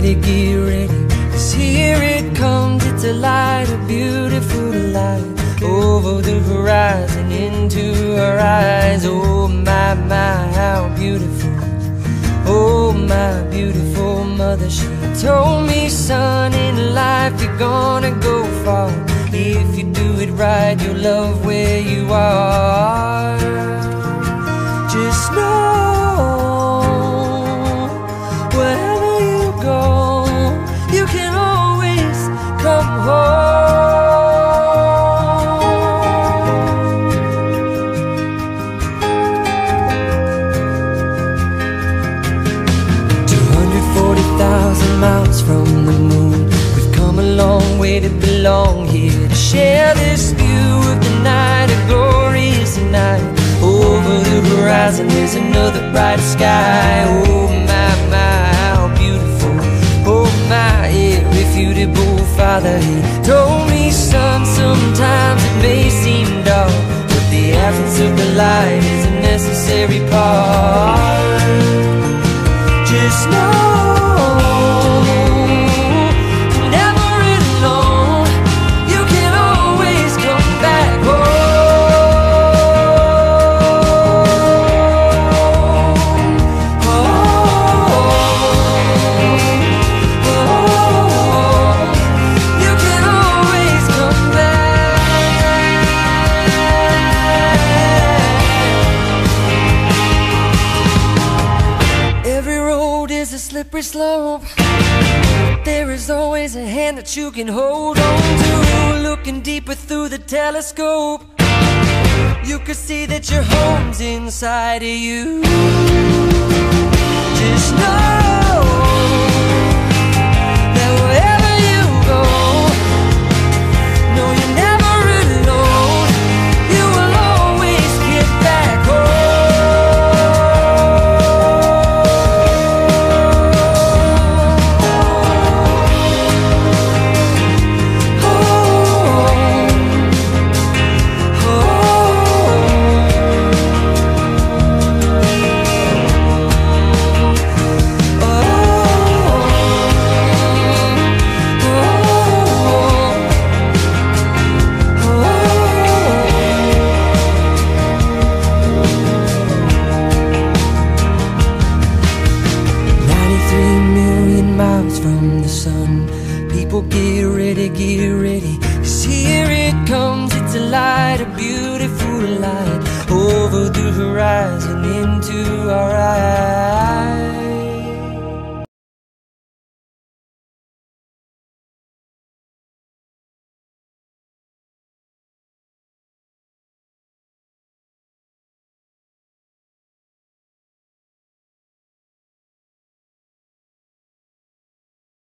ready, get ready, 'cause here it comes, it's a light, a beautiful light, over the horizon, into our eyes. Oh my, my, how beautiful. Oh my beautiful mother, she told me, son, in life you're gonna go far. If you do it right, you'll love where you are. Just know, wherever you go, you can always come home. 240,000 miles from the moon, we've come a long way to belong here, to share this view of the night, a glorious night. Over the horizon there's another brighter sky. Oh my, my, how beautiful. Oh my, irrefutable father, he told me, son, sometimes it may seem dark, but the absence of the light is a necessary part. Just know, slippery slope, there is always a hand that you can hold on to. Looking deeper through the telescope, you can see that your home's inside of you. Just know that wherever you go, no, you're never alone. You will always get back home. From the sun, people get ready, 'cause here it comes, it's a light, a beautiful light, over the horizon, into our eyes.